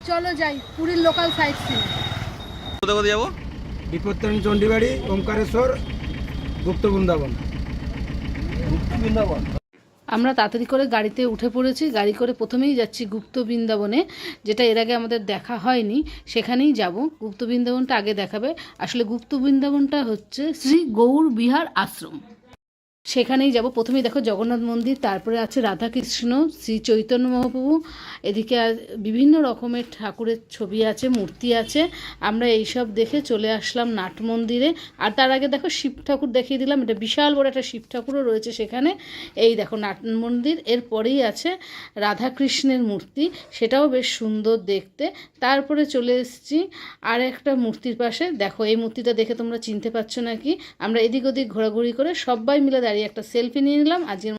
চলো যাই পুরীর লোকাল সাইট সিন। কোথায় কোথায় যাবো? বিপত্তারিণী চণ্ডীবাড়ি, ওমকারেশ্বর, গুপ্ত বৃন্দাবন। আমরা তাড়াতাড়ি করে গাড়িতে উঠে পড়েছি। গাড়ি করে প্রথমেই যাচ্ছি গুপ্ত বৃন্দাবনে, যেটা এর আগে আমাদের দেখা হয়নি, সেখানেই যাব। গুপ্ত বৃন্দাবনটা আগে দেখাবে। আসলে গুপ্ত বৃন্দাবনটা হচ্ছে শ্রী গৌর বিহার আশ্রম, সেখানেই যাব। প্রথমেই দেখো জগন্নাথ মন্দির, তারপরে আছে রাধাকৃষ্ণ, শ্রী চৈতন্য মহাপ্রভু, এদিকে বিভিন্ন রকমের ঠাকুরের ছবি আছে, মূর্তি আছে। আমরা এইসব দেখে চলে আসলাম নাট মন্দিরে। আর তার আগে দেখো শিব ঠাকুর দেখিয়ে দিলাম, এটা বিশাল বড় একটা শিব ঠাকুরও রয়েছে সেখানে। এই দেখো নাট মন্দির, এরপরেই আছে রাধাকৃষ্ণের মূর্তি, সেটাও বেশ সুন্দর দেখতে। তারপরে চলে এসেছি আর একটা মূর্তির পাশে। দেখো এই মূর্তিটা দেখে তোমরা চিনতে পারছো নাকি? আমরা এদিক ওদিক ঘোরাঘুরি করে সবাই মিলে দাঁড়িয়ে একটা সেলফি নিয়ে নিলাম। আজকে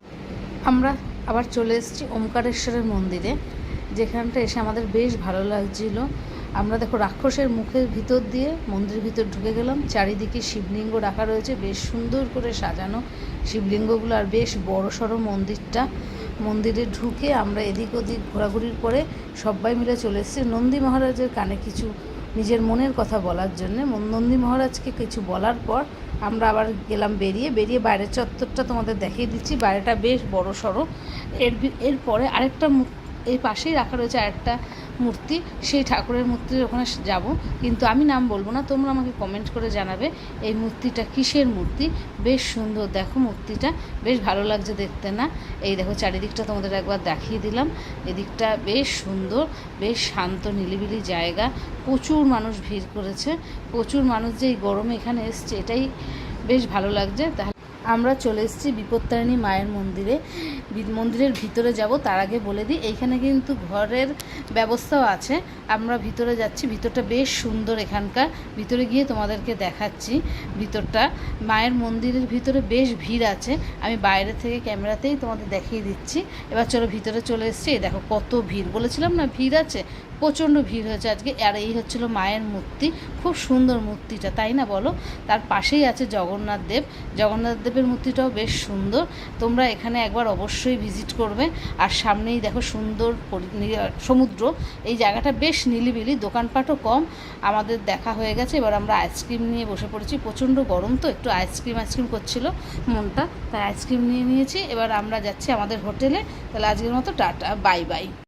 আমরা আবার চলে এসেছি ওমকারেশ্বরের মন্দিরে, যেখানটা এসে আমাদের বেশ ভালো লাগছিল। আমরা দেখো রাক্ষসের মুখের ভিতর দিয়ে মন্দিরের ভিতর ঢুকে গেলাম। চারিদিকে শিবলিঙ্গ রাখা রয়েছে, বেশ সুন্দর করে সাজানো শিবলিঙ্গগুলো, আর বেশ বড় সড়ো মন্দিরটা। মন্দিরে ঢুকে আমরা এদিক ওদিক ঘোরাঘুরির পরে সবাই মিলে চলে এসেছি নন্দী মহারাজের কানে কিছু নিজের মনের কথা বলার জন্যে। নন্দী মহারাজকে কিছু বলার পর আমরা আবার গেলাম বেরিয়ে বাইরের চত্বরটা তোমাদের দেখিয়ে দিচ্ছি। বাইরেটা বেশ বড় সড়ো। এরপরে আরেকটা এই পাশেই রাখা রয়েছে আরেকটা মূর্তি, সেই ঠাকুরের মূর্তির ওখানে যাব, কিন্তু আমি নাম বলবো না, তোমরা আমাকে কমেন্ট করে জানাবে এই মূর্তিটা কিসের মূর্তি। বেশ সুন্দর, দেখো মূর্তিটা বেশ ভালো লাগছে দেখতে না? এই দেখো চারিদিকটা তোমাদের একবার দেখিয়ে দিলাম। এদিকটা বেশ সুন্দর, বেশ শান্ত নিরিবিলি জায়গা। প্রচুর মানুষ ভিড় করেছে, প্রচুর মানুষ যে এই গরমে এখানে এসছে, এটাই বেশ ভালো লাগছে। তাহলে আমরা চলে এসেছি বিপত্তারিণী মায়ের মন্দিরে। মন্দিরের ভিতরে যাব, তার আগে বলে দিই এইখানে কিন্তু ঘরের ব্যবস্থাও আছে। আমরা ভিতরে যাচ্ছি, ভিতরটা বেশ সুন্দর। এখানকার ভিতরে গিয়ে তোমাদেরকে দেখাচ্ছি ভিতরটা। মায়ের মন্দিরের ভিতরে বেশ ভিড় আছে, আমি বাইরে থেকে ক্যামেরাতেই তোমাদের দেখিয়ে দিচ্ছি। এবার চলো ভিতরে চলে এসেছি। এই দেখো কত ভিড়, বলেছিলাম না ভিড় আছে, প্রচণ্ড ভিড় হয়েছে আজকে। আর এই হচ্ছিল মায়ের মূর্তি, খুব সুন্দর মূর্তিটা, তাই না বলো? তার পাশেই আছে জগন্নাথ দেবের মূর্তিটাও বেশ সুন্দর। তোমরা এখানে একবার অবশ্যই ভিজিট করবে। আর সামনেই দেখো সুন্দর সমুদ্র। এই জায়গাটা বেশ নিলিবিলি, দোকানপাটও কম। আমাদের দেখা হয়ে গেছে, এবার আমরা আইসক্রিম নিয়ে বসে পড়েছি। প্রচণ্ড গরম তো, একটু আইসক্রিম করছিল মনটা, তাই আইসক্রিম নিয়ে নিয়েছি। এবার আমরা যাচ্ছি আমাদের হোটেলে। তাহলে আজকের মতো টাটা, বাই বাই।